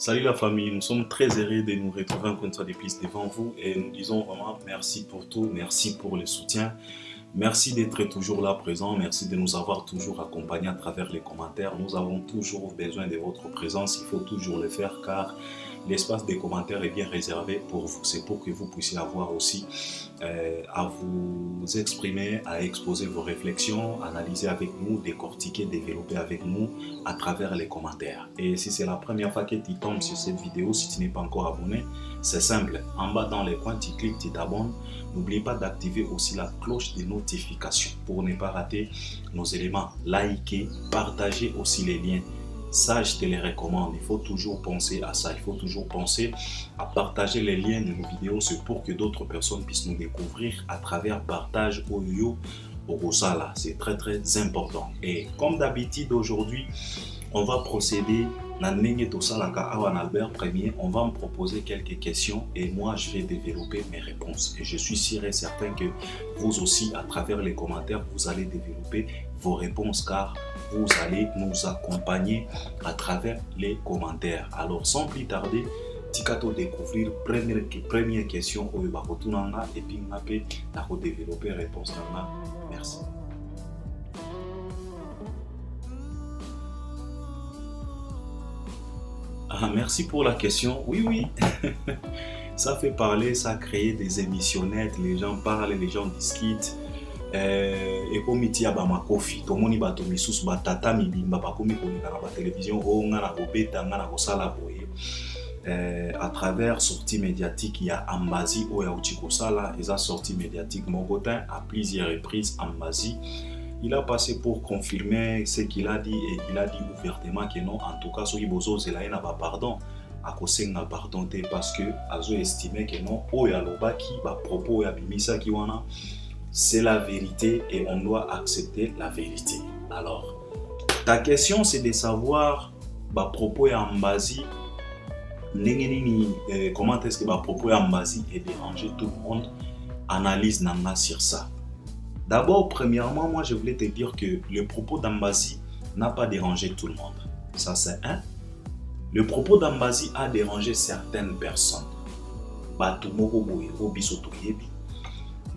Salut la famille, nous sommes très heureux de nous retrouver encore une fois de plus devant vous et nous disons vraiment merci pour tout, merci pour le soutien, merci d'être toujours là présent, merci de nous avoir toujours accompagnés à travers les commentaires. Nous avons toujours besoin de votre présence, il faut toujours le faire car l'espace des commentaires est bien réservé pour vous. C'est pour que vous puissiez avoir aussi à vous exprimer, à exposer vos réflexions, analyser avec nous, décortiquer, développer avec nous à travers les commentaires. Et si c'est la première fois que tu tombes sur cette vidéo, si tu n'es pas encore abonné, c'est simple. En bas dans les coins, tu cliques, tu t'abonnes. N'oublie pas d'activer aussi la cloche de notification pour ne pas rater nos éléments. Likez, partagez aussi les liens. Ça, je te les recommande. Il faut toujours penser à ça. Il faut toujours penser à partager les liens de nos vidéos. C'est pour que d'autres personnes puissent nous découvrir à travers partage audio au Gosala. C'est très très important. Et comme d'habitude aujourd'hui, on va procéder dans Nenye Tosalaka Awan Albert Premier. On va me proposer quelques questions et moi je vais développer mes réponses. Et je suis sûr et certain que vous aussi, à travers les commentaires, vous allez développer vos réponses car vous allez nous accompagner à travers les commentaires. Alors sans plus tarder, tikato découvrir première question au Bakotunanga et puis on va développer réponse. Merci. Merci pour la question. Oui. Ça fait parler, ça crée des émissionnettes, les gens parlent, les gens discutent. Et comme il y a ma kofi, tout le monde va tomber sous batata mibimba, pas comme il y a la télévision, on a la bobeta, on a la sala boye. À travers sortie médiatique, il y a Ambazi ou Yaouchiko Sala, et sa sortie médiatique Mogotin à plusieurs reprises. Ambazi, il a passé pour confirmer ce qu'il a dit et il a dit ouvertement que non, en tout cas, ce qui bozo zela n'a pas pardon. À cause n'a pardon parce que azo estimé que non, oyaloba qui va propos ya bimisa qui wana. C'est la vérité et on doit accepter la vérité. Alors, ta question c'est de savoir bah propos ya Ambazi comment est-ce que bah propos ya Ambazi est dérangé tout le monde. Analyse nanga sur ça. D'abord, premièrement, moi je voulais te dire que le propos d'Ambazi n'a pas dérangé tout le monde. Ça c'est un. Le propos d'Ambazi a dérangé certaines personnes. Bah tout moko boye, obiso to yebi.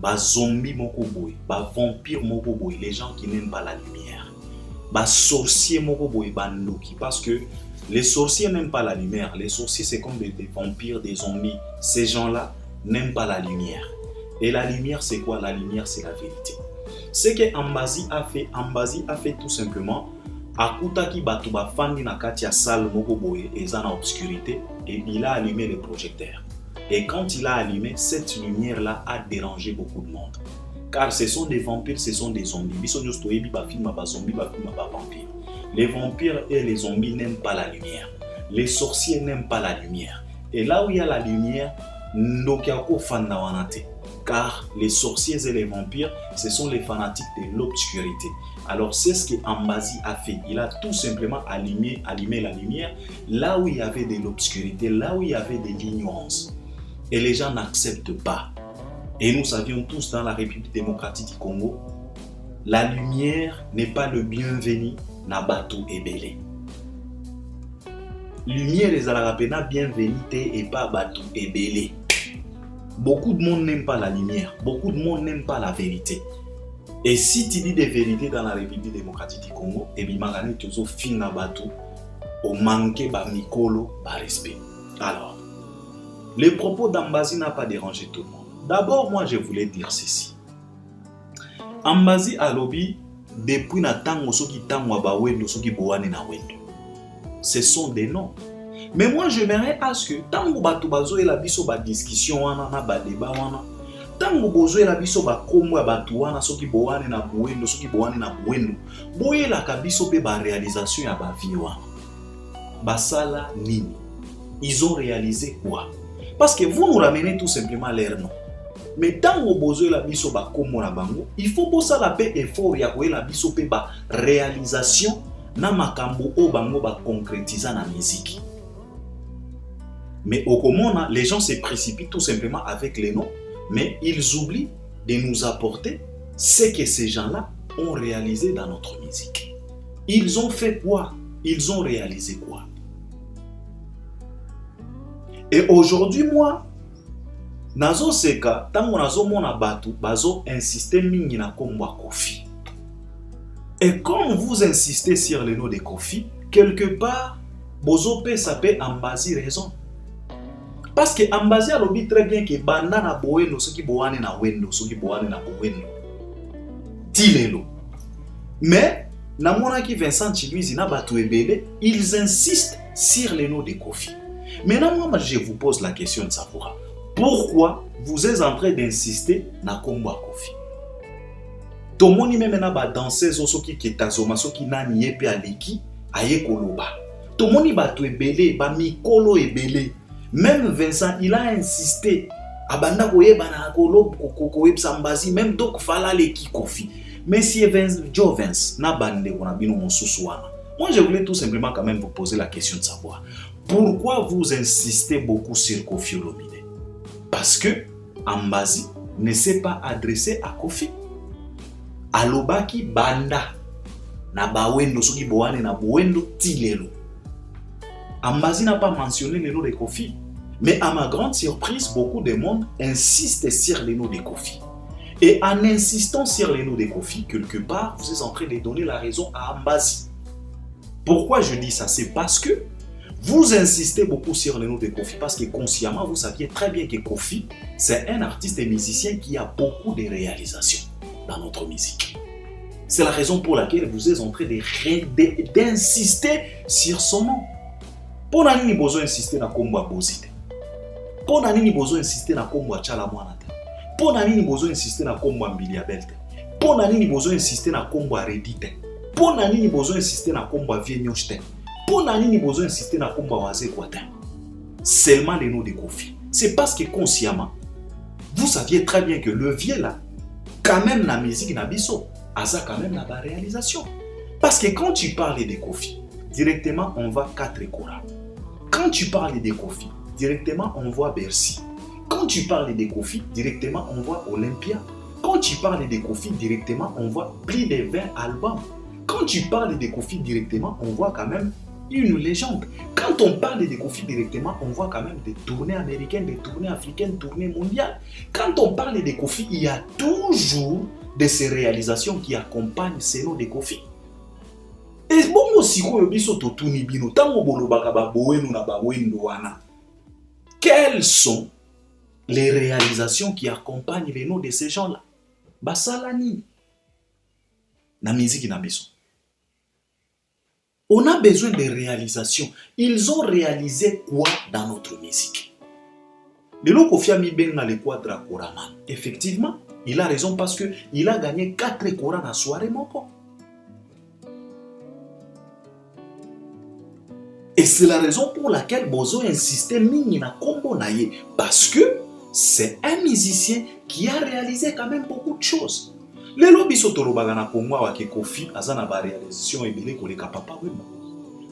Bah zombie moko boye, bah vampire moko boye, les gens qui n'aiment pas la lumière. Bah sorcier moko boye, bah noki. Parce que les sorciers n'aiment pas la lumière. Les sorciers c'est comme des vampires, des zombies. Ces gens-là n'aiment pas la lumière. Et la lumière c'est quoi? La lumière c'est la vérité. Ce que Ambazi a fait tout simplement akutaki batu ba fandi na kati ya salle moko boye eza na obscurité et il a allumé le projecteur. Et quand il a allumé, cette lumière-là a dérangé beaucoup de monde. Car ce sont des vampires, ce sont des zombies. Les vampires et les zombies n'aiment pas la lumière. Les sorciers n'aiment pas la lumière. Et là où il y a la lumière, car les sorciers et les vampires, ce sont les fanatiques de l'obscurité. Alors c'est ce que Ambazi a fait. Il a tout simplement allumé la lumière là où il y avait de l'obscurité, là où il y avait de l'ignorance. Et les gens n'acceptent pas. Et nous savions tous dans la République démocratique du Congo, la lumière n'est pas le bienvenu na batu ebele. Lumière les alapena bienvenue et pas batu ebele. Beaucoup de monde n'aime pas la lumière, beaucoup de monde n'aime pas la vérité. Et si tu dis des vérités dans la République démocratique du Congo, et bien magane tu as fin na batu au manqué ba mikolo ba respect. Alors, les propos d'Ambazi n'a pas dérangé tout le monde. D'abord, moi je voulais dire ceci. Ambazi a lobby depuis na tango soki tango ba wendo soki boane na wendo. Ce sont des noms. Mais moi j'aimerais à ce que tango batu bazo et la biso ba discussion wana na ba débat wana. Tango bozo et la biso ba komo ya batu wana soki boane na wendo soki boane na wendo. Boye la kabiso pe ba réalisation ya ba vie wana. Basala nini? Ils ont réalisé quoi? Parce que vous nous ramenez tout simplement l'air non. Mais tant que vous avez la biso ba komo na bango, il faut que ça la paix effort ya la biso pe ba réalisation na makambo o bango ba concrétiser na musique. Mais au commun, les gens se précipitent tout simplement avec les noms, mais ils oublient de nous apporter ce que ces gens-là ont réalisé dans notre musique. Ils ont fait quoi? Ils ont réalisé quoi? Et aujourd'hui, moi, nazo seka, tango nazo mona batu, bazo insister mingi na kombo Kofi. Et quand vous insistez sur le nom de Kofi, quelque part, bozo pe ça peut ambazi raison. Parce que ambazi a lobby très bien que banda na boeno, ceux qui boane na wendo, ceux qui boane na boeno. Tilelo. Mais, na mona ki Vincent Chiluizi na batu ebele, ils insistent sur le nom de Kofi. Maintenant, moi, je vous pose la question de savoir pourquoi vous êtes en train d'insister na kombo Kofi. Tomoni même na ba danseuse osoki ketazoma soki nani yepe aleki aye koloba. Tomoni batu ebele ba mikolo ebele. Même Vincent il a insisté abanda koyeba na koloba koyebsa mbazi même donc fala leki Kofi. Monsieur Joe Vince na bande kona bino mosusu wana. Moi je voulais tout simplement quand même vous poser la question de savoir pourquoi vous insistez beaucoup sur Kofi Olomide? Parce que Ambazi ne s'est pas adressé à Kofi. Alobaki banda na bawendo soki boane na bowendo tilelo. Ambazi n'a pas mentionné le nom de Kofi. Mais à ma grande surprise, beaucoup de monde insiste sur le nom de Kofi. Et en insistant sur le nom de Kofi, quelque part, vous êtes en train de donner la raison à Ambazi. Pourquoi je dis ça? C'est parce que vous insistez beaucoup sur le nom de Kofi parce que consciemment, vous saviez très bien que Kofi, c'est un artiste et musicien qui a beaucoup de réalisations dans notre musique. C'est la raison pour laquelle vous êtes en train d'insister sur son nom. Pour nani ni besoin insister na kombo Bozite. Pour nani ni besoin insister na kombo Chala Mwanata. Pour nani ni besoin insister na kombo Mbili Abelte. Pour nani ni besoin insister na kombo Redite. Pour nani ni besoin insister na kombo Vienyoshte. Pour nani ni besoin insister na kombo Waze Kwata. Seulement les noms de Kofi. C'est parce que consciemment, vous saviez très bien que le vieux là, quand même la musique na biso, asa quand même la réalisation. Parce que quand tu parles de Kofi, directement on voit 4 Kora. Quand tu parles de Kofi, directement on voit Bercy. Quand tu parles de Kofi, directement on voit Olympia. Quand tu parles de Kofi, directement on voit plus de 20 albums. Quand tu parles de Kofi, directement on voit quand même une légende. Quand on parle de Kofi directement, on voit quand même des tournées américaines, des tournées africaines, des tournées mondiales. Quand on parle de Kofi, il y a toujours de ces réalisations qui accompagnent ces noms de Kofi. Et bon aussi, quelles sont les réalisations qui accompagnent les noms de ces gens-là? Basalani, na musique na biso. On a besoin de réalisations. Ils ont réalisé quoi dans notre musique? De l'eau Kofi a mis benga le quadra Koraman. Effectivement, il a raison parce qu'il a gagné 4 Koran à soirée moko. Et c'est la raison pour laquelle Bozo insistait mingi na kombo naye. Parce que c'est un musicien qui a réalisé quand même beaucoup de choses. Le lobby sotolobaga na komwa wa Kofi azana ba réalisation ebele koleka Papa Wemba.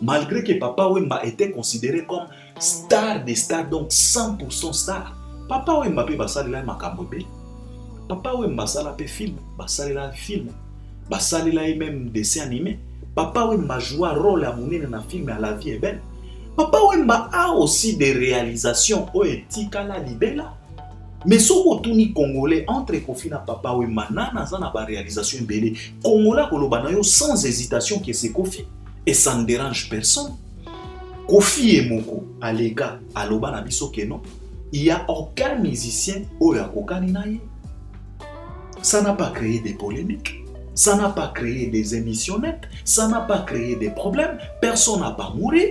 Malgré que Papa Wemba était considéré comme star des stars, donc 100% star. Papa Wemba pe basalela makambo be. Papa Wemba sala pe film, basalela film, basalela même dessin animé. Papa Wemba joue un rôle à monene na film à La vie est belle. Papa Wemba a aussi des réalisations o etika la libela. Mais si on est congolais entre Kofi na Papa Wemba, nana zana ba réalisation belé. Congolais koloba na yo sans hésitation que c'est Kofi et ça ne dérange personne. Kofi et Moko alega aloba na biso que non, il y a aucun musicien oya kokani na ye. Ça n'a pas créé des polémiques, ça n'a pas créé des émissions nettes, ça n'a pas créé des problèmes, personne n'a pas mouru,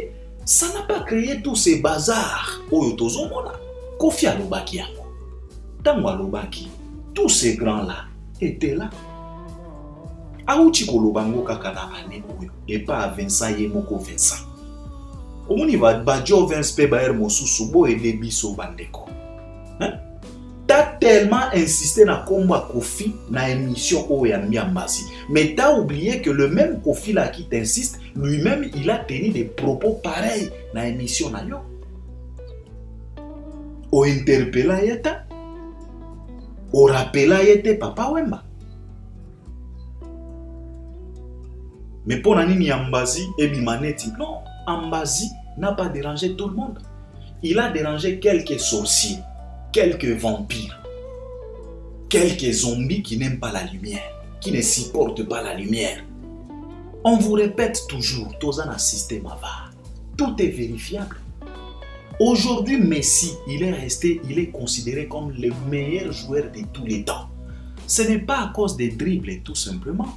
ça n'a pas créé tous ces bazars oyo tozomona. Kofi alobaki yango. Tango alobaki, tous ces grands-là étaient là. Aouti kolobango kakana ane oyo, et pas à Vincent Yemoko Vincent. Omoni va Badjo Vince pe baer mosusu bo et lebiso bandeko. T'as tellement insisté na kombo Kofi na émission oyo ya Miambazi, mais t'as oublié que le même Kofi là qui t'insiste, lui-même il a tenu des propos pareils na émission na yo. O interpella yeta. O rappela yete Papa Wemba. Mais pour Nani Ambazi et Bimaneti, non, Ambazi n'a pas dérangé tout le monde. il a dérangé quelques sorciers, quelques vampires, quelques zombies qui n'aiment pas la lumière, qui ne supportent pas la lumière. On vous répète toujours, tous un système avare. Tout est vérifiable. Aujourd'hui, Messi, il est considéré comme le meilleur joueur de tous les temps. Ce n'est pas à cause des dribbles, tout simplement.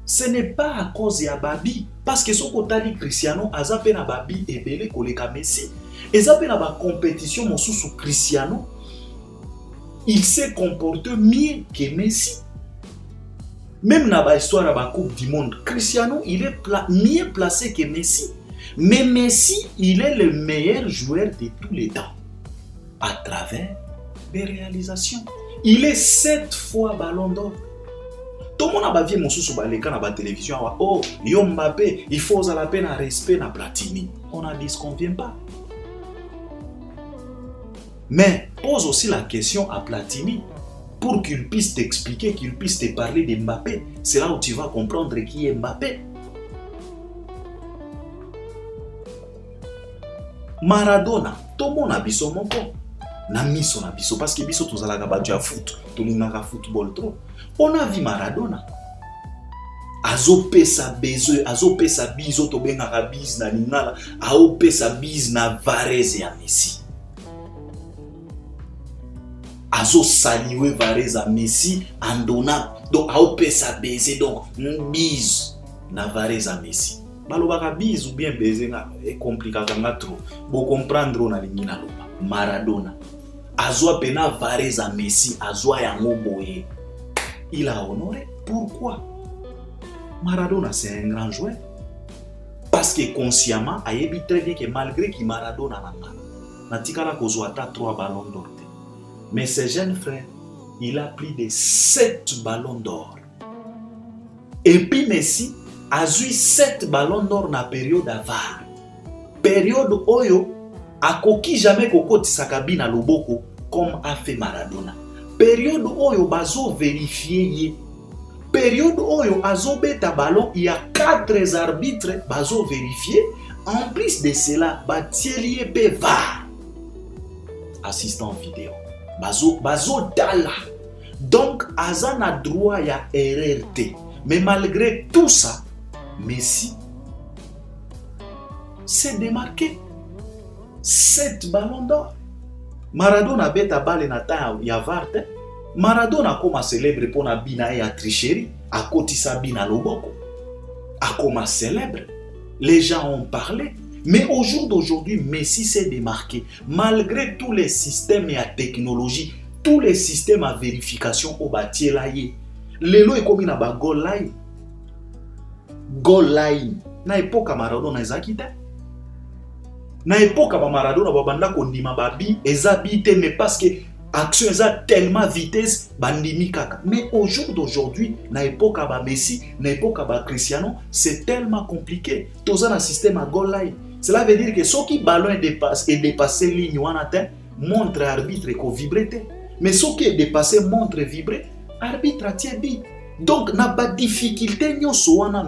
Ce n'est pas à cause de Babi. Parce que ce côté Cristiano, Azape na Babi et Belé koleka Messi. Azape na ba compétition sous Cristiano, il s'est comporté mieux que Messi. Même dans l'histoire de la Coupe du Monde, Cristiano, il est mieux placé que Messi. Mais Messi, il est le meilleur joueur de tous les temps. À travers des réalisations. Il est 7 fois ballon d'or. Tout le monde a vu mon sous sur la télévision. Oh, Yo Mbappé, il faut la peine à respect à Platini. On a dit ce qu'on ne vient pas. Mais pose aussi la question à Platini pour qu'il puisse t'expliquer, qu'il puisse te parler de Mbappé. C'est là où tu vas comprendre qui est Mbappé. Maradona, tout le monde a vu son mot. Na miso na biso parce que biso tozalaka batu ya foot, tolingaka football trop. On a vu Maradona. Azopesa besoin, azopesa biso to bengaka biz na lingala, aopesa biz na Varese ya Messi. Azo saluer Varese à Messi en donnant donc aopesa baiser donc biz na Varese à Messi. Balobaka biz ou bien baiser na est compliqué nga trop. Bo comprendre na lingina loba. Maradona. Azoa pena Varese à Messi, Azoa yango boye. Il a honoré. Pourquoi? Maradona c'est un grand joueur. Parce que consciemment, il a très bien que malgré que Maradona n'a pas 3 ballons d'or. Mais ce jeune frère, il a plus de 7 ballons d'or. Et puis Messi a eu 7 ballons d'or dans la période avare. Période oyo akoki jamais kokoti sakabi na loboko comme a fait Maradona. Période oyo bazo vérifier ye. Période oyo azo beta ballon, il y a 4 arbitres bazo vérifier. En plus de cela, batielier pe VAR. Assistant vidéo. Bazo dala. Donc azana droit ya RRT. Mais malgré tout ça, Messi s'est démarqué. 7 ballons d'or. Maradona beta balle na ta ya varte. Maradona comme célèbre pour na bina et à tricherie. À côté sa bina loboko. A comme célèbre. Les gens ont parlé. Mais au jour d'aujourd'hui, Messi s'est démarqué. Malgré tous les systèmes et la technologie, tous les systèmes à vérification au bâti là yé. Lelo est comme na ba goal line. Goal line. Na époque Maradona ezakita. Na époque Maradona babanda kondima babi ezabité mais parce que action eza tellement vitesse bandimi kaka. Mais au jour d'aujourd'hui, na époque Messi, na époque Cristiano, c'est tellement compliqué. Tous un système à goal line. Cela veut dire que ceux qui ballon est dépassé ligne ou en atteint, montre arbitre qu'on vibre. Mais ceux qui est dépassé montre vibrer, arbitre a tient bien. Donc n'a pas de difficulté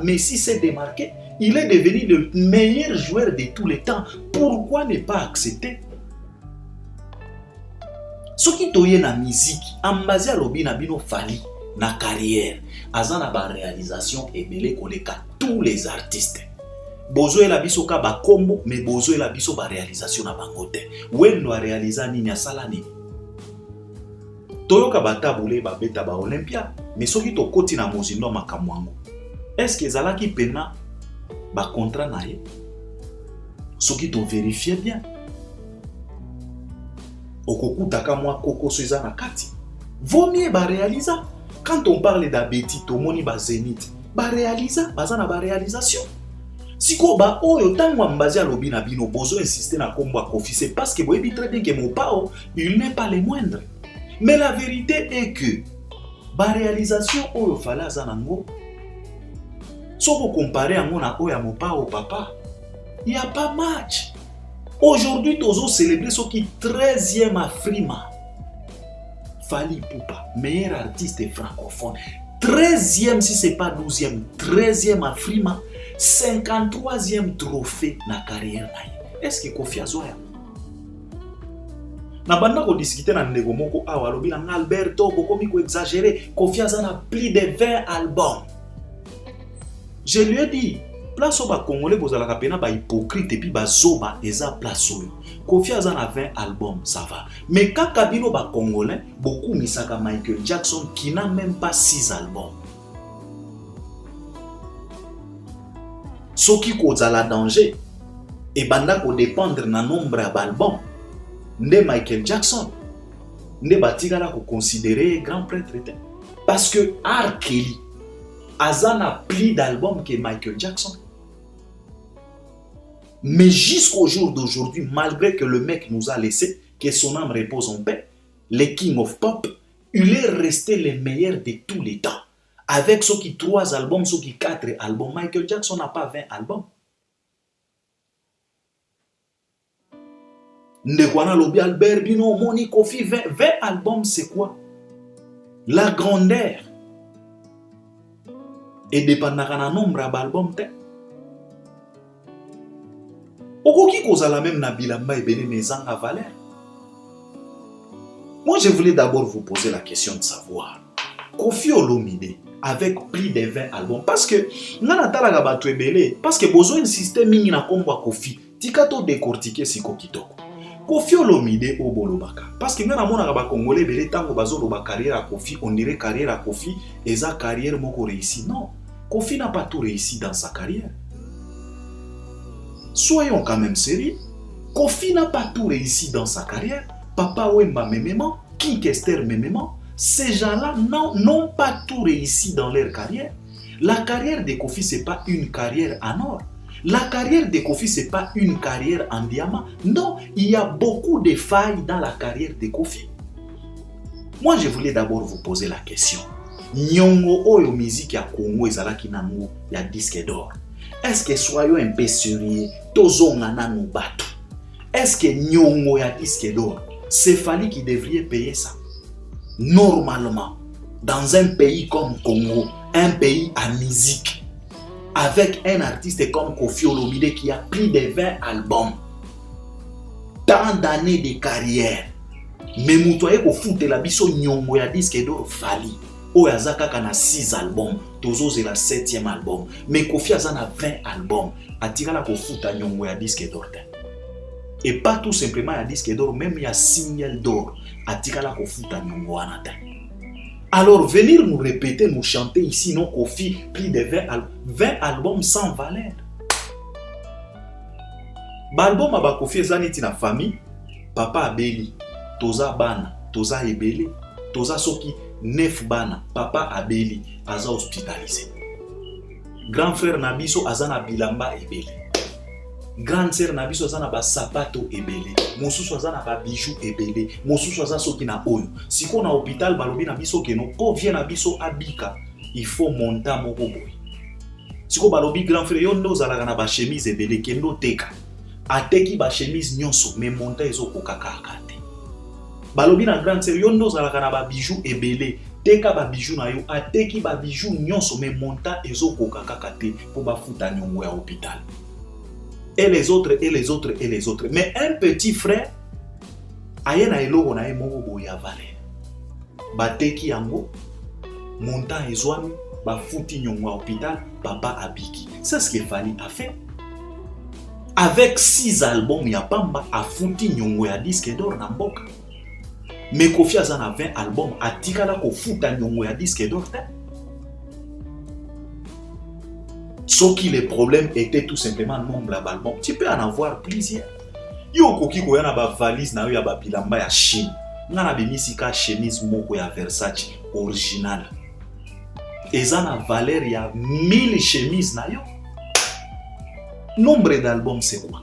Messi s'est démarqué. Il est devenu le meilleur joueur de tous les temps. Pourquoi ne pas accepter? Ce qui toye na musique, ambazi alobi na bino fali na carrière, azana ba réalisation et belé koleka tous les artistes. Bozo la biso ka ba kombo, mais bozo la biso ba réalisation na bangote. Wendo a réaliser nini asala nini? Toyoka batabule ba beta ba Olympia, mais soki to koti na mozindo makamwango. Est-ce que zalaki pena ba contrat na ye? Soki to vérifier bien. Okokutaka mwa koko soza na kati. Vaut mieux ba réaliser. Quand on parle d'Abeti, tomoni ba Zénith, ba réaliser, bazana ba réalisation. Siko ba oyo tangwa mbazi alobi na bino bozo insister na kombo akofise parce que boyebi très bien que mon pao, il n'est pas le moindre. Mais la vérité est que ba réalisation oyo fala zanango. Soko comparer à mon oya mon pao papa, il y a pas match. Aujourd'hui, Tozo célébrer ce qui 13e Afrima. Fali Poupa, meilleur artiste francophone. 13e, si ce n'est pas 12e, 13e Afrima, 53e trophée na carrière. Est-ce que Kofi Azoya? Na banda ko discuter na ndeko moko awa lobi na Alberto bokomi ko exagérer. Kofi Azana plus de 20 albums. Je lui ai dit place au ba congolais bozala ka pena ba hypocrite et puis ba zoba eza place oyo. Kofi Azana 20 albums ça va. Mais quand kabino ba congolais beaucoup misaka Michael Jackson qui n'a même pas 6 albums. Ce qui cause la danger et banda ko dépendre na nombre d'albums. Nde Michael Jackson nde batikala ko considérer grand prêtre. Parce que R. Kelly a plus d'albums que Michael Jackson. Mais jusqu'au jour d'aujourd'hui, malgré que le mec nous a laissé, que son âme repose en paix, les King of Pop, il est resté le meilleur de tous les temps. Avec ceux qui 3 albums, ceux qui 4 albums, Michael Jackson n'a pas 20 albums. Ndekwana lobi Albert Bino, Moni Kofi, 20 albums, c'est quoi? La grandeur. Et dépendant de nombre d'albums. Okoki kozala même na bilamba ebele mezanga valeur. Moi, je voulais d'abord vous poser la question de savoir. Kofi Olomide, avec plus de 20 albums, parce que nana talaga batu ebele, parce que besoin un système mingi na kombo Kofi, tikato décortiquer siko kitoko. Kofi Olomide obolobaka parce que ngana mona ba congolais belé tango bazo ba carrière à Kofi, on dirait carrière à Kofi et sa carrière moko réussi. Non, Kofi n'a pas tout réussi dans sa carrière. Soyons quand même sérieux. Kofi n'a pas tout réussi dans sa carrière. Papa Wemba mémément, King Kester mémément, ces gens-là n'ont pas tout réussi dans leur carrière. La carrière de Kofi c'est pas une carrière en or. La carrière de Kofi, ce n'est pas une carrière en diamant. Non, il y a beaucoup de failles dans la carrière de Kofi. Moi, je voulais d'abord vous poser la question. Nyongo oyo musique ya Congo ezalaki nanu ya disque d'or. Est-ce que soyons un peu sérieux, tozonga nanu bato? Est-ce que nyongo ya disque d'or, c'est Fally qui devrait payer ça? Normalement, dans un pays comme Congo, un pays à musique, avec un artiste comme Kofi Olomide qui a plus de 20 albums, tant d'années de carrière, mais moutoye ko foute la biso nyongo ya disque d'or Fally. Oyazaka kana 6 albums, Tozo c'est la 7e album, mais Kofi Azana 20 albums, atikala ko foute nyongo ya disque d'or. Et pas tout simplement ya disque d'or, même ya single d'or, atikala ko foute nyongo anata. Alors, venir nous répéter, nous chanter ici, non, Kofi, plus de 20 albums sans valeur. L'album à Kofi Zaneti na famille, papa Abeli, Toza Bana, Toza Ebele, Toza Soki, 9 Bana, papa Abeli, Aza hospitalisé. Grand frère Nabiso, Azana Bilamba Ebele. Grande sœur Nabiso Azana ba sapato ebele, mosusu azana ba bijoux ebele, mosusu azana soki na oyo. Si ko na hôpital balobi na biso ke no ko vient na biso abika, il faut monter moko boy. Si ko balobi grand frère yo ndo zalaka na ba chemise ebele kendo teka. Ateki ba chemise nyonso mais monter ezo kokaka akate. Balobi na grande sœur yo ndo zalaka na ba bijoux ebele, teka ba bijoux na yo, ateki ba bijoux nyonso mais monter ezo kokaka akate po ba futa nyongo ya hôpital. Et les autres, et les autres, et les autres. Mais un petit frère, aye na eloko na ye moko boya valeur. Bateki yango, montant ezwami, ba futi nyongo à hôpital, papa abiki. C'est ce que Fally a fait. Avec 6 albums, ya pamba a futi nyongo ya disque d'or na mboka. Mais Kofi Azana 20 albums, atikala ko futa nyongo ya disque d'or. Sauf que le problème était tout simplement nombre d'albums. Tu peux en avoir plusieurs. Yo koki ko yana ba valise na yo ya ba bilamba ya Chine. Ngana bimisi ka chemise moko ya Versace original. Eza na valeur ya 1000 chemises na yo. Nombre d'albums c'est quoi?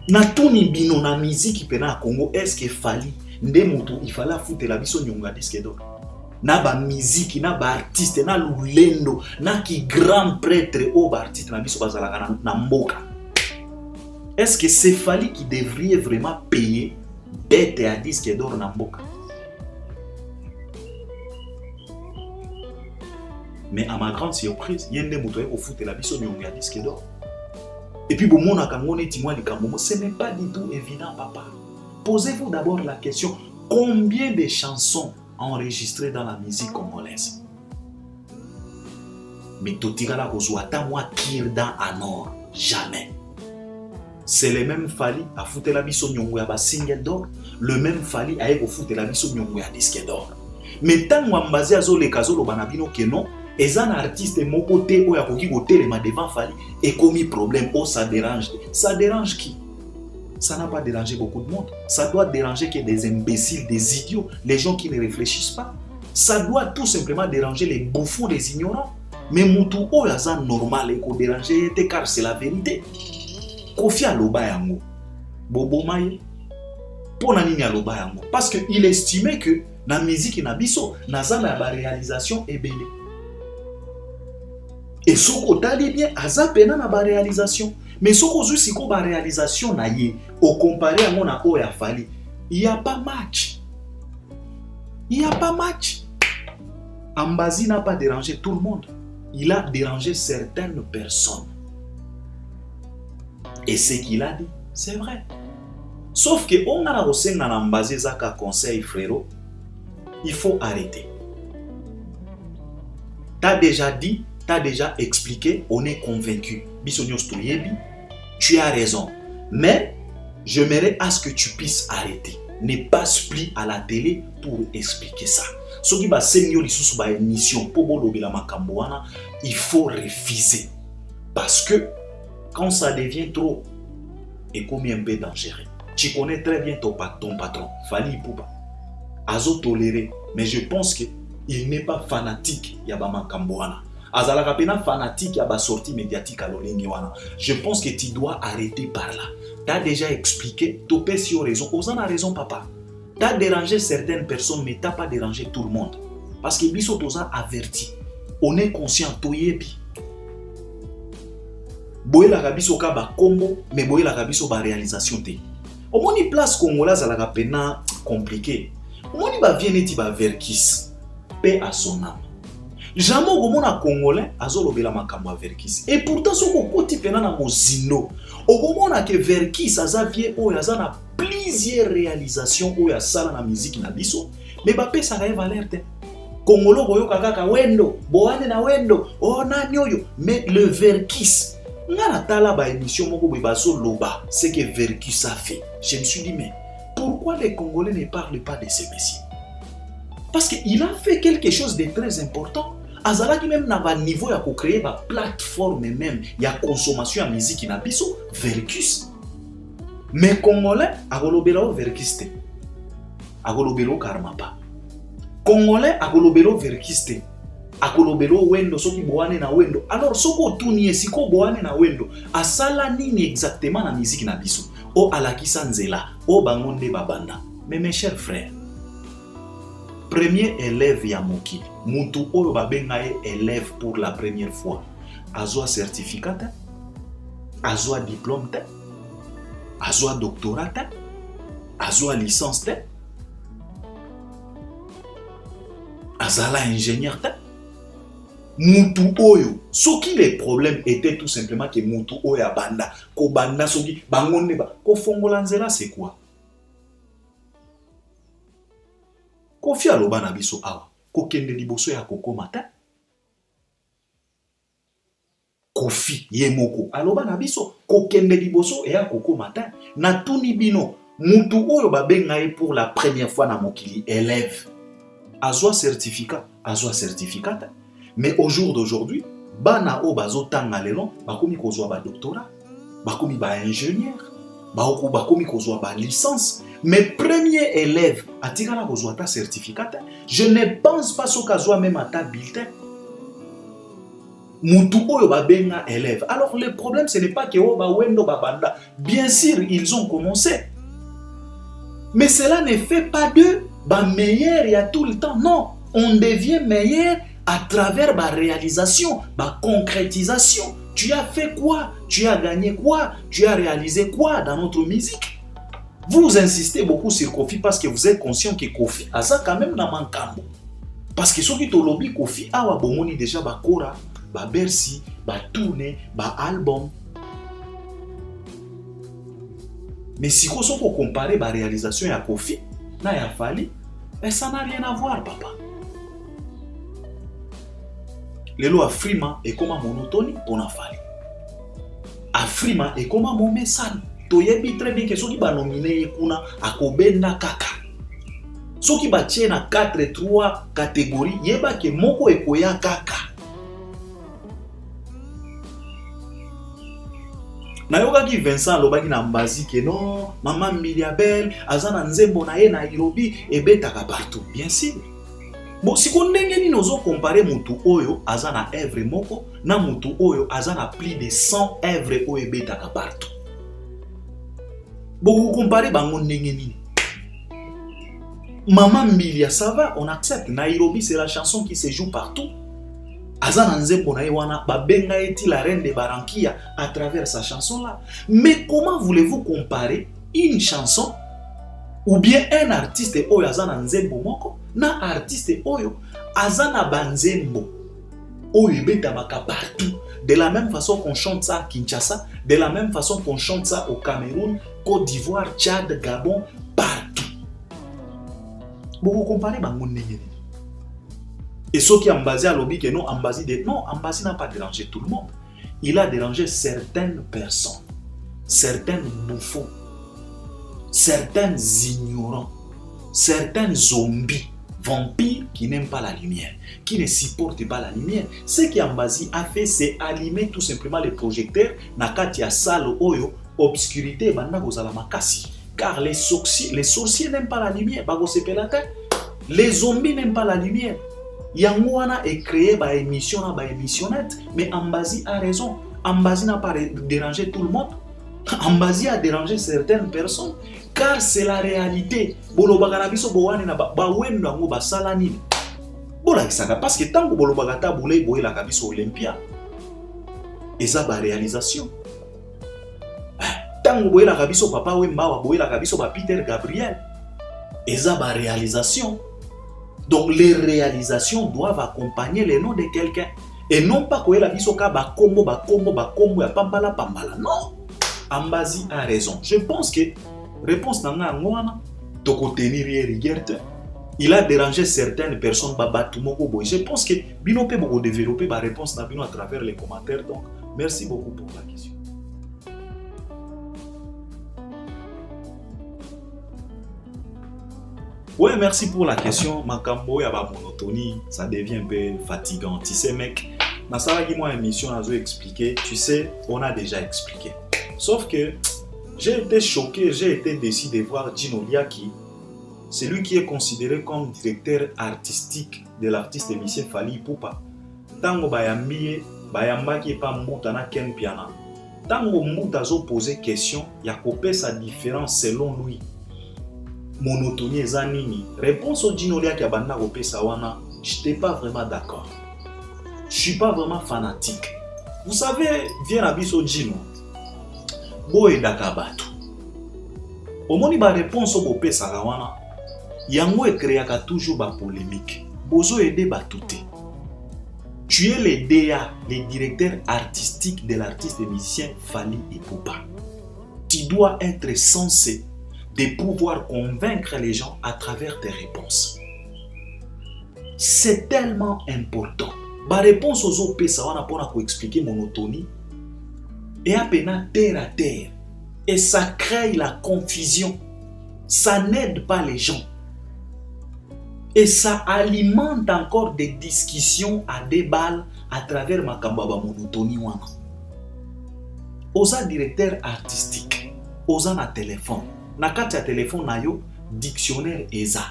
Na tuni bino na musique pena Congo, est-ce que Fally nde moto il fallait foutre la biso nyonga disque d'or? Na ba musique, na ba artiste, na lulendo, na ki grand prêtre ou ba artiste na biso bazalaka na mboka. Est-ce que c'est Fally qui devrait vraiment payer bête à disque d'or na mboka? Mais à ma grande surprise, yende muto ko foutre la biso nyonga disque d'or. Et puis, ce n'est pas du tout évident, papa. Posez-vous d'abord la question, combien de chansons enregistrées dans la musique congolaise? Mais Totigala Rosuata, moi, Kirdan Anor, jamais. C'est le même Fali à foutre la biso nyongwe à single d'or, le même Fali à foutre la biso nyongwe à disque d'or. Mais tant que basé à Zole Kazolo Banabino que non, et un artiste mon côté où il y a côté devant Fali et commis problème, oh ça dérange. Ça dérange qui? Ça n'a pas dérangé beaucoup de monde. Ça doit déranger que des imbéciles, des idiots, les gens qui ne réfléchissent pas. Ça doit tout simplement déranger les bouffons, les ignorants. Mais Moutou oh yaza normal et qu'on déranger car c'est la vérité. Kofi aloba yango. Bobo maye. Pona nini aloba yango. Parce qu'il estimait que la musique na biso naza na ba réalisation ebele. Et soko tali bien aza pena na ba réalisation. Mais soko zu siko ba réalisation na ye au comparé à mon oya Fali, il y a pas match. Il y a pas match. Ambazi n'a pas dérangé tout le monde. Il a dérangé certaines personnes. Et ce qu'il a dit, c'est vrai. Sauf que on a aussi un Ambazi zaka conseil frérot, il faut arrêter. T'as déjà dit, t'as déjà expliqué, on est convaincu. Tu as raison. Mais j'aimerais à ce que tu puisses arrêter. Ne passe plus à la télé pour expliquer ça. Ce qui va s'émioler sur une émission pour la Makamboana, il faut refuser. Parce que quand ça devient trop, et combien un peu dangereux. Tu connais très bien ton patron, Fali Pouba. Azo toléré, mais je pense qu'il n'est pas fanatique Yaba Makamboana. Azala pena fanatique Yaba sortie médiatique à l'Olengiwana. Je pense que tu dois arrêter par là. Tu as déjà expliqué, tu peux si raison. Ozan a raison, papa. Tu as dérangé certaines personnes, mais tu n'as pas dérangé tout le monde. Parce que Biso Toza averti. On est conscient, Toyebi. Boye la Rabiso Kaba combo, mais boye la Rabiso ba réalisation te. Au moins, place congolaise à la pena compliqué. Au moins, il va venir ba verkis. Paix à son âme. Jamais au monde congolais azolo bela makambo verkis. Et pourtant, ce qu'on côté pena na mozindo. Au moment que verkis azavie o yazana plusieurs réalisations où il y a ça dans la musique na biso, mais bape ça rêve alerte. Congolo boyo kaka wendo, boane na wendo, oh na nyoyo, mais le verkis. Ngana tala ba émission moko bibaso loba, c'est que verkis a fait. Je me suis dit mais pourquoi les Congolais ne parlent pas de ces messieurs? Parce qu'il a fait quelque chose de très important. Azala qui même n'a niveau ya ko créer ba plateforme même ya consommation de musique na biso verkis. Mais Congolais, agolobelo verkiste. Agolobelo karmapa. Congolais, agolobelo verkiste. Agolobelo wendo, soki boane na wendo. Alors, soko tuni siko boane na wendo. Asala nini exactement na musique na biso. O alakisa nzela. O bangonde babanda. Mais mes chers frères, premier élève ya mokili. Mutu oyo babengaye élève pour la première fois. Azwa certificat, azwa diplôme, azwa doctorat, azwa licence, azala ingénieur. Mutu oyo, ce qui les problèmes étaient tout simplement que Mutu oyo abanda, ko banda soki bangonde ba, ko fongola nzela c'est quoi? Kofi aloba na biso awa, ko kende liboso ya koko mata. Kofi yemoko aloba na biso ko kende liboso ya koko mata. Na tuni bino, Mutu oyo babenga pour la première fois na mokili élève. Azwa certificat, mais au jour d'aujourd'hui, bana o bazo tanga lelo, bakomi kozwa ba doctorat, bakomi ba ingénieur, bakomi kozwa ba licence. Mais premier élève, atikala kozwa ta certificat, je ne pense pas so kazwa même à ta bulletin. Mutu oyo babenga élève. Alors le problème ce n'est pas que o ba wendo babanda. Bien sûr, ils ont commencé. Mais cela ne fait pas d'eux meilleur il y a tout le temps. Non, on devient meilleur à travers ma réalisation, ma concrétisation. Tu as fait quoi? Tu as gagné quoi? Tu as réalisé quoi dans notre musique? Vous insistez beaucoup sur Kofi parce que vous êtes conscient que Kofi a ça quand même dans Mankambo. Parce que ceux qui ont lobby Kofi, awa bomoni déjà ba kora, ba bersi, ba tourner, ba album. Mais si on compare la réalisation de Kofi na ya Fally, ça n'a rien à voir, papa. Lelo Afrima est comme monotonie pour na Fally. Afrima est comme mon message. Toyebi très bien que ceux qui ba nominé kuna akobenda kaka. Ceux qui ba tie na 4-3 catégories, yeba ke moko ekoya kaka. Nayoka ki Vincent lobaki na mbazi ke non, maman Miliabel azana nzembo na ye na Nairobi ebetaka partout. Bien sûr. Bon, si on ndenge ni nozo comparer mutu oyo azana œuvre moko na mutu oyo azana plus de 100 œuvres oyo ebetaka partout. Bon, vous comparez bango ndenge ni. Maman Milia, ça va, on accepte. Nairobi, c'est la chanson qui se joue partout. Azana nzembo na ye wana babenga eti la reine de Barranquilla à travers sa chanson là. Mais comment voulez-vous comparer une chanson ou bien un artiste oyo azana nzembo moko na artiste oyo azana banzembo oyo ebetamaka partout. De la même façon qu'on chante ça à Kinshasa, de la même façon qu'on chante ça au Cameroun, Côte d'Ivoire, Tchad, Gabon, partout. Vous comparez bango ndenge. Et ceux qui ont basé à l'objet que non, Ambasi n'a pas dérangé tout le monde. Il a dérangé certaines personnes, certains bouffons, certains ignorants, certains zombies, vampires qui n'aiment pas la lumière, qui ne supportent pas la lumière. Ce qu'Ambasi a fait, c'est allumer tout simplement les projecteurs nakati ya salle oyo obscurité banda gozala makasi. Car les sorciers n'aiment pas la lumière, les zombies n'aiment pas la lumière. Yangouana est créé par émission, par émissionnette, mais Ambasi a raison. Ambasi n'a pas dérangé tout le monde. Ambasi a dérangé certaines personnes, car c'est la réalité. Bolobagarabiso bowane na bawendo ngo basalani. Bola isaka parce que tant que bolobagata boulay boy la kabiso Olympia. Et ça ba réalisation. Tant que boy la kabiso papa wemba boy la kabiso ba Peter Gabriel. Et ça ba réalisation. Donc les réalisations doivent accompagner les noms de quelqu'un. Et non pas que la bisoka ba kombo ya pambala. Non. Ambasi a raison. Je pense que réponse nanga ngwana toko tenir rigueur. Il a dérangé certaines personnes babatumoko boy. Je pense que bino pe boko développer ba réponse na bino à travers les commentaires. Donc merci beaucoup pour la question. Ouais, merci pour la question. Makambo ya ba monotonie, ça devient un peu fatigant. Tu sais, mec, dans ça qui moi émission a expliqué, tu sais, on a déjà expliqué. Sauf que j'ai été choqué, j'ai été déçu de voir Djino Liaki, celui qui est considéré comme directeur artistique de l'artiste émissien Fally Ipupa. Tango bayamba qui est pas mouta na ken piana. Tango mouta zo poser question, ya kopé sa différence selon lui. Monotonie zanini. Réponse au Djino Liaki abanda kopé sa wana, je n'étais pas vraiment d'accord. Je suis pas vraiment fanatique. Vous savez, viens à biso Djino. Boye dakabatu. Omoni ba réponse au kopé sa wana. Yango e créaka toujours ba polémique. Bozo aider batouté. Tu es le DA, le directeur artistique de l'artiste et musicien Fally Ipupa. Tu dois être censé de pouvoir convaincre les gens à travers tes réponses. C'est tellement important. Ma réponse aux autres ça va pour expliquer monotonie et à peine terre à terre. Et ça crée la confusion. Ça n'aide pas les gens. Et ça alimente encore des discussions à des balles à travers ma kambaba monotonie wana. Oza directeur artistique, oza na téléphone. Na kati ya téléphone na yo dictionnaire eza.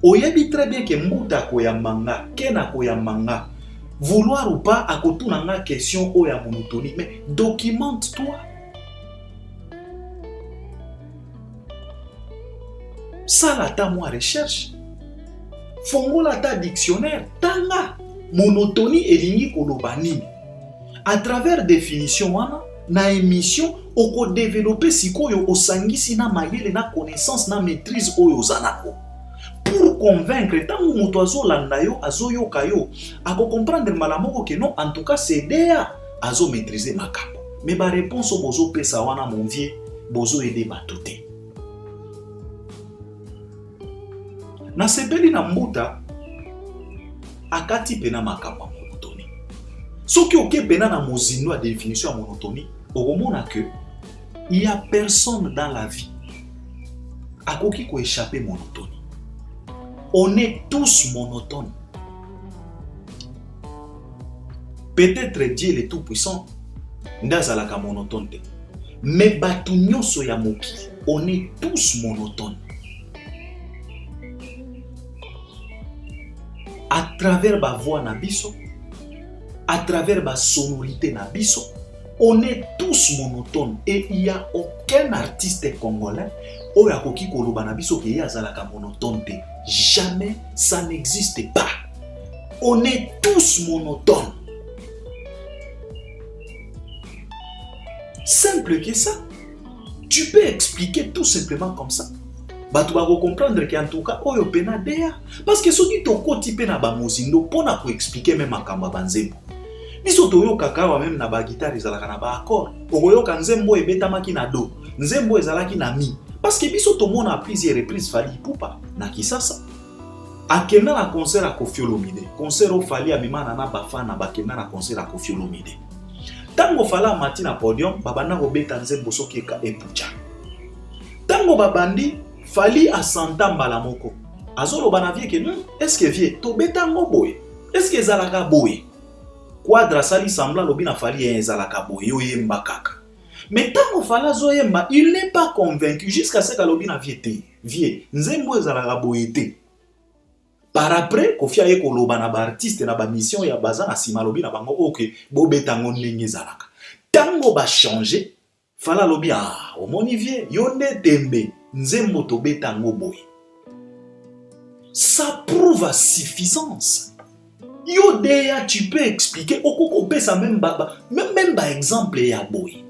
Oyebi très bien que mbuta koyambanga, kena koyambanga. Vouloir ou pas à côté na question o ya monotonie, mais documente-toi. Ça la ta moi recherche. Fongola ta dictionnaire, tanga monotonie elingi koloba nini. À travers définition wana na émission oko développer sikoyo osangisi na mayele na connaissance na maîtrise oyo zanako. Pour convaincre tango moto azolanda yo azoyoka yo ako comprendre malamoko que non en tout cas c'est DA azo maîtriser makambo. Mais ba réponse ozo pesa wana mon vieux bozo aider bato te. Na sepeli na mbuta akati pena makambo monotonie. Soki oke pena na mozindo a définition ya monotonie, okomona que il y a personne dans la vie akoki ko échapper monotonie. On est tous monotones. Peut-être Dieu le Tout-Puissant ndazalaka monotone te. Mais batu nyonso ya mokili, on est tous monotones. À travers ma voix na biso, à travers ma sonorité na biso, on est tous monotones. Et il n'y a aucun artiste congolais ou yakoki koloba na biso ke yazalaka monotone te. Jamais, ça n'existe pas. On est tous monotones. Simple que ça. Tu peux expliquer tout simplement comme ça. Tu vas comprendre qu'en tout cas, oyo pena dea. Parce que ceux qui t'ont côté na ba mozindo, pona pour expliquer même akamba banzembo. Biso toyo kakawa même na ba guitare ezalaka na ba accord. Oyo kanzembo ebetamaki na do. Nzembo ezalaki na mi. Parce que biso to mona à plusieurs reprises Fally Ipupa na Kisasa. Akenda na concert à Koffi Olomide. Concert au Fally amimana na bafana bakenda na concert à Koffi Olomide. Tango fala mati na podium, babana robeta nzembo soki eka epucha. Tango babandi, Fally asanta mbala moko. Azolo banavie ke est-ce que vie to beta ngo boye? Est-ce que ezalaka boye? Quadra sali sembla lobi na Fally ezalaka boye yo yemba kaka. Mais tango fala zo yemba, il n'est pas convaincu jusqu'à ce que lobi na vie te. Vie, nzembo ezalaka boye te. Par après, Koffi aye koloba na ba artiste na ba mission ya baza na sima lobi na bango ok, bo betango ndenge zalaka. Tango ba changer, fala lobi omoni vie, yo nde tembe, nzembo to betango boy. Ça prouve à suffisance. Yo deya tu peux expliquer okoko pesa même ba exemple ya boy.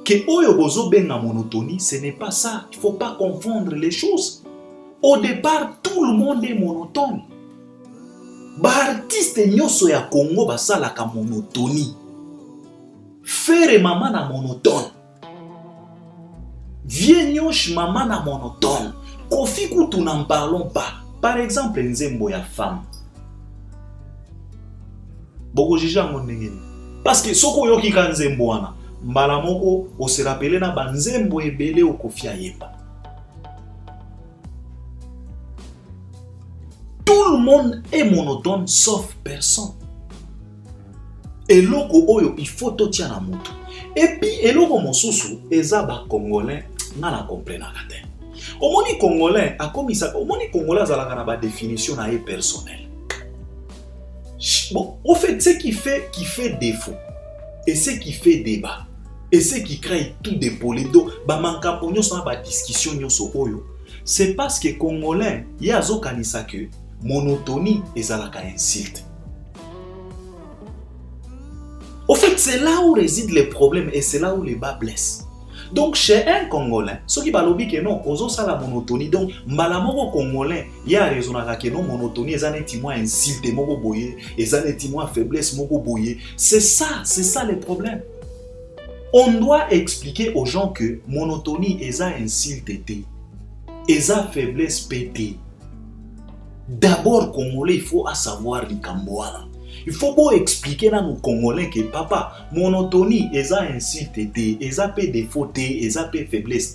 Que oyo bozo benga monotonie, ce n'est pas ça. Il faut pas confondre les choses. Au départ, tout le monde est monotone. Ba artiste nyoso ya Congo basalaka monotonie. Faire mama na monotone. Vie nyosh mama na monotone. Koffi Kutu n'en parlons pas. Par exemple, nzembo ya femme. Boko jija ngondenge. Parce que soko yoki ka nzembo wana, mbala moko o se rappeler na ba nzembo ebele o Koffi ayemba. Tout le monde est monotone sauf personne. Et loko oyo il faut to tia na mutu. Et puis eloko mosusu eza ba congolais na la comprendre te. Omoni congolais akomisa omoni congolais azalaka na ba définition na personnel. Bon, au fait ce qui fait défaut et ce qui fait débat et ce qui crée tout des polédo ba mankampo nyoso na ba discussion nyoso oyo, c'est parce que congolais yazo kanisa que monotonie ezalaka insulte. Au fait, c'est là où résident les problèmes et c'est là où les bas blessent. Donc, chez un Congolais, ceux qui balobi que non, ozo ça la monotonie. Donc, malamoko Congolais, il y a raison que non, monotonie, ils en est moins insulte, moko boye, ils en est moins faiblesse, moko boye. C'est ça les problèmes. On doit expliquer aux gens que monotonie, ils ont insulte, ils ont faiblesse pété. D'abord, Congolais, il faut savoir l'ikambouana. Il faut beau expliquer à nos Congolais que papa, monotonie, ils ont insulte, ils ont fait défaut, ils ont fait faiblesse,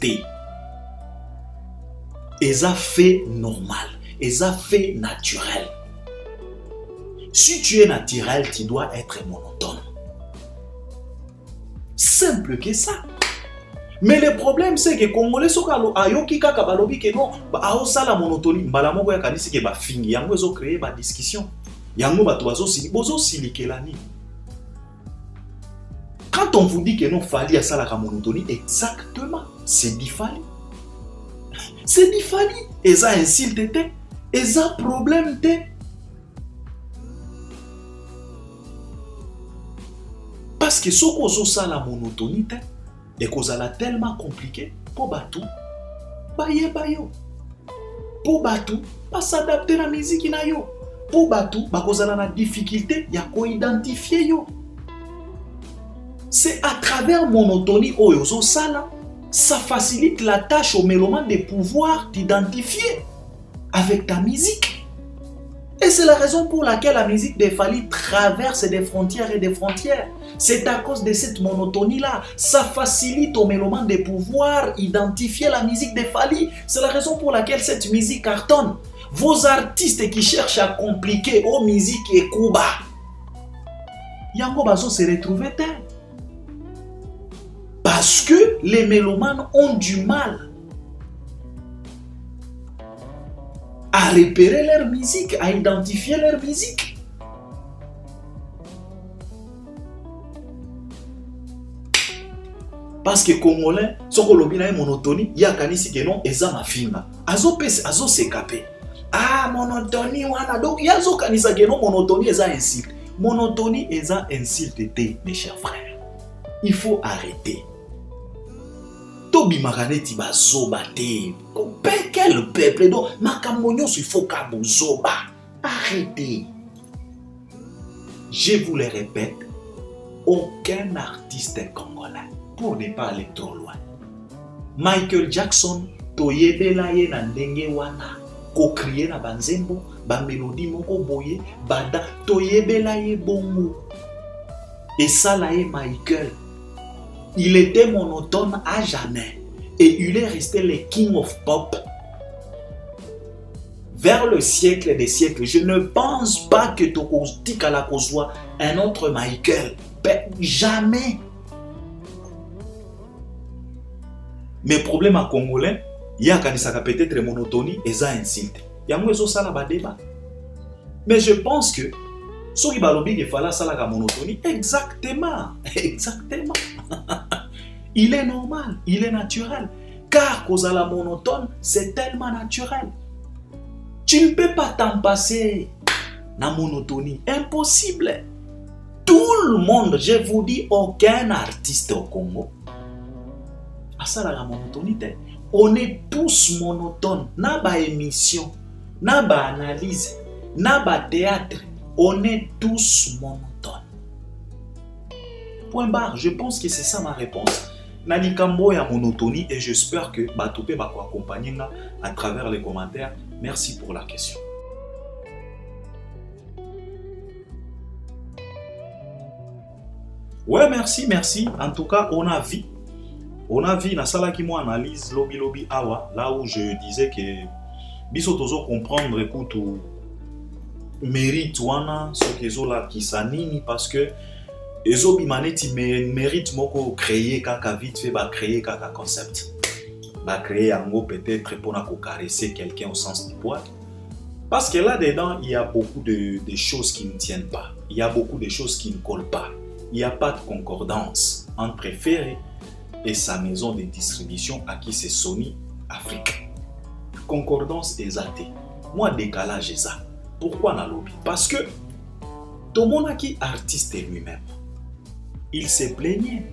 ils ont fait normal, ils ont fait naturel. Si tu es naturel, tu dois être monotone. Simple que ça. Mais le problème c'est que Congolais sokalo ayoki kaka balobi que non, ba ça la monotonie, mbala moko ya kanisi ke ba fingi, yango ezo créer ba discussion. Yango bato bazo silikelani. Quand on vous dit que non Fally a ça la monotonie, exactement, c'est dit Fally. C'est dit Fally. Et ça insulte, et ça problème. Parce que ce qu'on a ça la monotonie, et qu'on a tellement compliqué pour batou, bayo. Pour batou, pas s'adapter à la musique na yo. Pour batou, bakozala na difficulté ya ko identifier yo. C'est à travers monotonie oyozo sala, ça facilite la tâche au mélomane de pouvoir t'identifier avec ta musique. Et c'est la raison pour laquelle la musique de Fally traverse des frontières et des frontières. C'est à cause de cette monotonie-là. Ça facilite au mélomane de pouvoir identifier la musique de Fally. C'est la raison pour laquelle cette musique cartonne. Vos artistes qui cherchent à compliquer aux musiques et Kuba, Yango Bazo se retrouve terre. Parce que les mélomanes ont du mal à repérer leur musique, à identifier leur musique. Parce que Congolais, si on a une monotonie, il y a kanisi que non, eza mafinga. Azo se capé. Ah, monotonie, wana. Donc, il y a zo kanisa que non, monotonie, eza insulte. Monotonie, eza insulte, mes chers frères. Il faut arrêter. Tobi Maraneti bazoba te. Quel peuple donc Makamonyo il faut kabuzoba. Arrêtez. Je vous le répète, aucun artiste congolais, pour ne pas aller trop loin. Michael Jackson toyebela ye na ndenge wana ko crier na banzembo ba mélodie moko boye bada toyebela ye bongo. Et ça là est Michael. Il était monotone à jamais et il est resté le king of pop vers le siècle des siècles. Je ne pense pas que Tokosti Kalako soit un autre Michael. Jamais. Mes problèmes à Congolais, il y a peut-être monotonie et ça insulte. Il y a ça là débat. Mais je pense que ce qui balobi qu'il fallait ça la monotonie, exactement. Il est normal, il est naturel. Car cause à la monotone, c'est tellement naturel. Tu ne peux pas t'en passer la monotonie. Impossible. Tout le monde, je vous dis, aucun artiste au Congo. À ça la monotonie, on est tous monotones. N'a pas émission, n'a pas analyse, n'a pas théâtre. On est tous monotones. Point barre. Je pense que c'est ça ma réponse. Nalikambo ya monotonie et j'espère que Batopé va accompagner à travers les commentaires. Merci pour la question. Ouais, merci. En tout cas, on a vu la salle qui m'a analyse lobby awa, là où je disais que biso tozo comprendre écoute mérite wana ce que zo la kisanini parce que ezo bimaneti mérite moko créer kaka vite fait ba créer kaka concept ba créer yango peut-être pour na ko caresser quelqu'un au sens du poil parce que là dedans il y a beaucoup de choses qui ne tiennent pas, il y a beaucoup de choses qui ne collent pas, il n'y a pas de concordance entre Ferré et sa maison de distribution à qui c'est Sony Afrique. Concordance exatée. Moi décalage ça. Pourquoi na lobby? Parce que tout le monde qui artiste lui-même, il se plaignait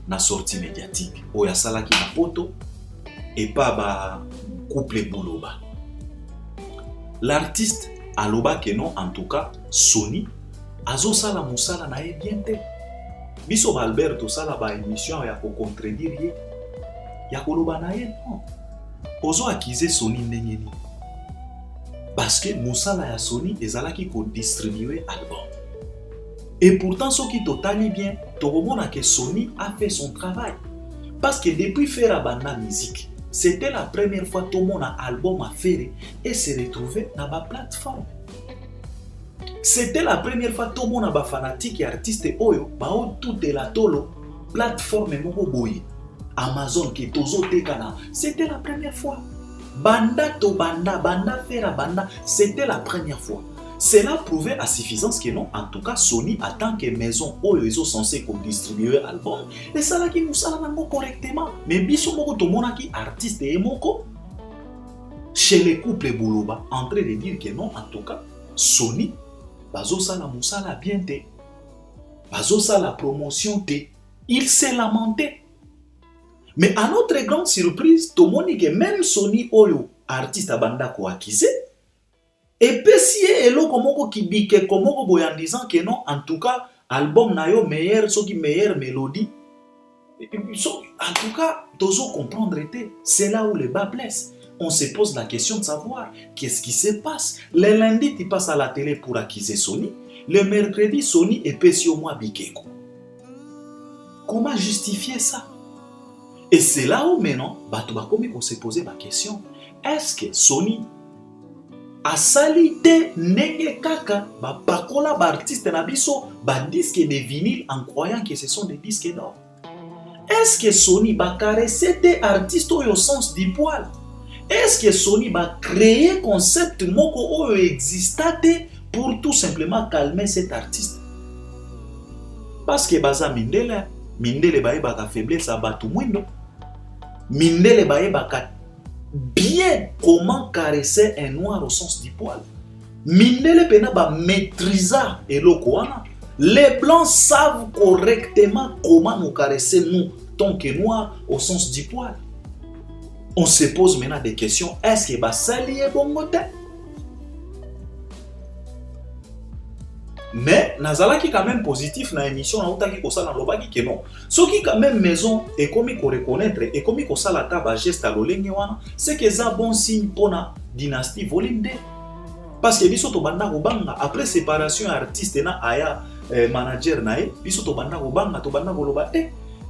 na sortie médiatique où ya sala qui na poto et pas ba couple bouloba. L'artiste aloba que non, en tout cas Sony azo sala musala na e bien te. Biso Alberto sala ba émission ya ko contredire ye ya koloba na ye non. Ozo accuser Sony ndengeni. Parce que Moussala ya Sony ezalaki ko distribuer album. Et pourtant ce qui totali bien, tout le monde que Sony a fait son travail. Parce que depuis faire la musique, c'était la première fois que tout le monde a album à faire et se retrouver dans la plateforme. C'était la première fois que tout le monde a fanatique et artiste oyo, tout est la tolo, plateforme moko boye. Amazon qui tozo tekana, c'était la première fois. Banda to banda, banda fera banda, c'était la première fois. Cela prouvait à suffisance que non, en tout cas Sony en tant que maison où ils sont censés distribuer l'album, et ça là qui nous sala correctement. Mais biso moko to mona qui artiste et moko chez les couples Bouloba en train de dire que non, en tout cas Sony bazo sala musala bien te, bazo sala promotion te, il s'est lamenté. Mais à notre grande surprise, tout le monde dit que même Sony Oyo, artiste à banda ko accusé, et puis si elo komoko kibike komoko boy en disant que non, en tout cas album na yo meilleur soki meilleure mélodie. En tout cas, toujours comprendre était, c'est là où le bas blesse. On se pose la question de savoir qu'est-ce qui se passe. Le lundi, tu passes à la télé pour accuser Sony. Le mercredi, Sony est payé au mois Bikeko. Comment justifier ça? Et c'est là où maintenant, on se pose la question. Est-ce que Sony a salité nenge kaka bakola ba artiste na biso ba disque de vinyle en croyant que ce sont des disques d'or? Est-ce que Sony va caresser des artistes au sens du poil? Est-ce que Sony va créer concept moko existate pour tout simplement calmer cet artiste? Parce que baza mindele bae baka faiblesse à batu mwindo. Mindele bae baka bien comment caresser un noir au sens du poil. Mindele pena ba maîtrisa eloko wana. Les blancs savent correctement comment nous caresser nous, tant que noirs, au sens du poil. On se pose maintenant des questions. Est-ce que Basali est bon côté? Mais nazala qui quand même positif dans l'émission na utaki ko sala lobaki que non. Ce qui quand même maison et comme ko reconnaître et comme ko sala taba geste lolenge wana, c'est que ça bon signe pour la dynastie volume 2. Parce que biso to banda ko banga après séparation artiste na aya manager nae biso to banda ko banga to banda ko loba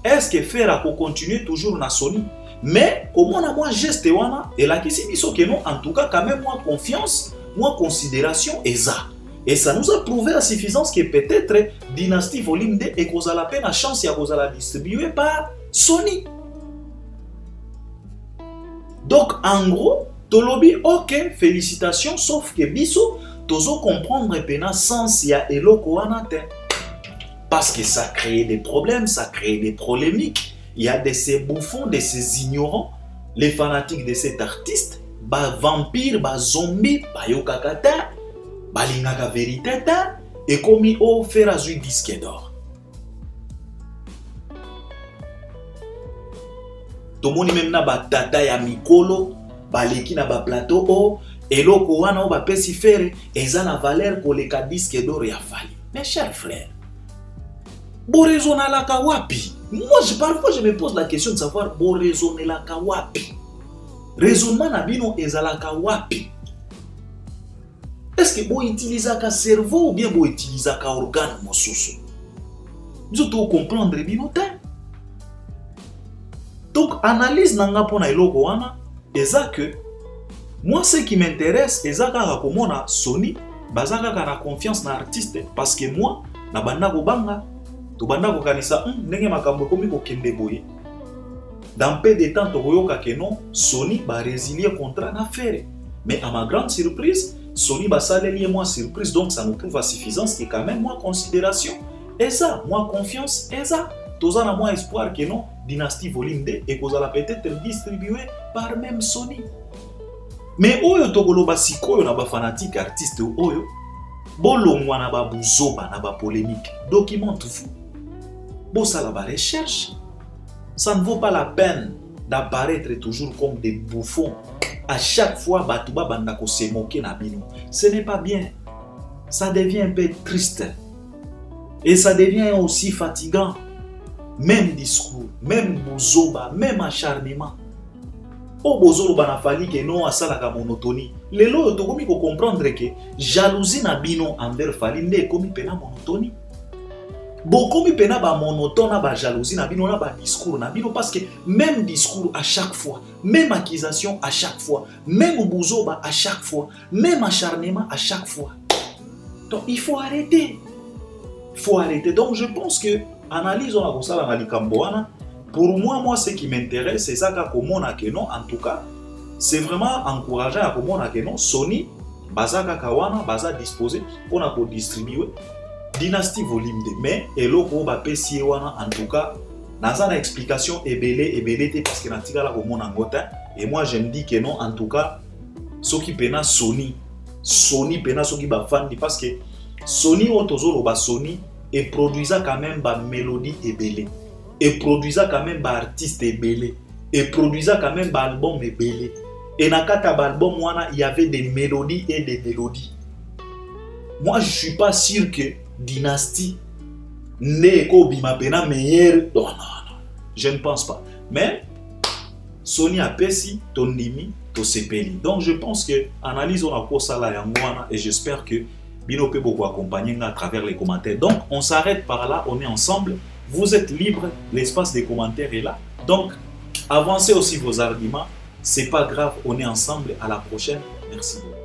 est-ce que faire ko continuer toujours na Sony? Mais comment on a moi geste wana et la kisi biso que non en tout cas quand même moi confiance, moi considération et ça. Et ça nous a prouvé à suffisance que peut-être Dynasty Volume 2 et qu'on a la peine à chance et qu'on a la distribuer par Sony. Donc en gros, Tolobi, ok, félicitations, sauf que biso, tozo comprendre pena sens ya eloko anate. Parce que ça crée des problèmes, ça crée des polémiques. Il y a de ces bouffons, de ces ignorants, les fanatiques de cet artiste, ba vampire, ba zombie, ba yokakata, ba lingaka vérité, et comme il a fait un disque d'or. Tout le monde même na ba tata ya mikolo, ba leki na ba plateau o, eloko wana o ba pesi fere, eza na valeur ko leka disque d'or ya fali. Mes chers frères, bo raisonner la kawapi. Moi, parfois, je me pose la question de savoir bon raisonner la kawapi. Raisonnement na bino ezala kawapi. Est-ce que bon utiliser ka cerveau ou bien bon utiliser ka organe mosusu? Vous devez comprendre bino te. Donc analyse nanga pona eloko wana eza que moi ce qui m'intéresse eza ka komona Sony bazaka ka na confiance na artiste parce que moi na banda ko banga to banda ko kanisa ndenge makambo komi ko kende boye. Dans peu de temps tokoyoka que non Sony ba résilier contrat na faire. Mais à ma grande surprise Sony ba saleli moi surprise donc ça nous prouve à suffisance que quand même moi considération et ça moi confiance et ça toza na moi espoir que non Dynasty Volume 2 et qu'on a peut-être distribué par même Sony. Mais oyo tokoloba sikoyo na ba fanatique artiste oyo bolongwa na ba buzoba na ba polémique documente-vous. Bon ça la ba recherche. Ça ne vaut pas la peine d'apparaître toujours comme des bouffons. À chaque fois batuba banda ko se moquer na bino. Ce n'est pas bien. Ça devient un peu triste. Et ça devient aussi fatigant. Même discours, même bozoba, même acharnement. O bozolo bana fali que non asala ka monotonie. Lelo to komi ko comprendre que jalousie na bino envers fali nde komi pena monotonie. Bo komi pena ba monotone ba jalousie na bino na ba discours na bino parce que même discours à chaque fois, même accusation à chaque fois, même bozoba à chaque fois, même acharnement à chaque fois. Donc il faut arrêter. Il faut arrêter. Donc je pense que analyse on a comme ça la malikamboana. Pour moi ce qui m'intéresse c'est ça qu'à que non en tout cas c'est vraiment encourageant à comment que non Sony bazaka kawana baza disposé pour na ko distribuer Dynasty Volume 2 mais eloko ba pesi wana en tout cas dans une explication ebele parce que na tika la komona ngota et moi je me dis que non en tout cas ce qui pena Sony pena ce qui ba fan parce que Sony otozolo ba Sony et produisa quand même ba mélodie ebele et produisa quand même ba artiste ebele et produisa quand même ba album ebele et na kata ba album wana il y avait des mélodies et des mélodies. Moi je suis pas sûr que Dynasty Neko Bimapena meilleur. Non, non, non. Je ne pense pas. Mais Sony a Pessi, Tondimi, Tosepeli. Donc je pense que analyse on a pour ça là et j'espère que Bino peut beaucoup accompagner à travers les commentaires. Donc on s'arrête par là, on est ensemble. Vous êtes libre, l'espace des commentaires est là. Donc avancez aussi vos arguments. C'est pas grave, on est ensemble. À la prochaine. Merci beaucoup.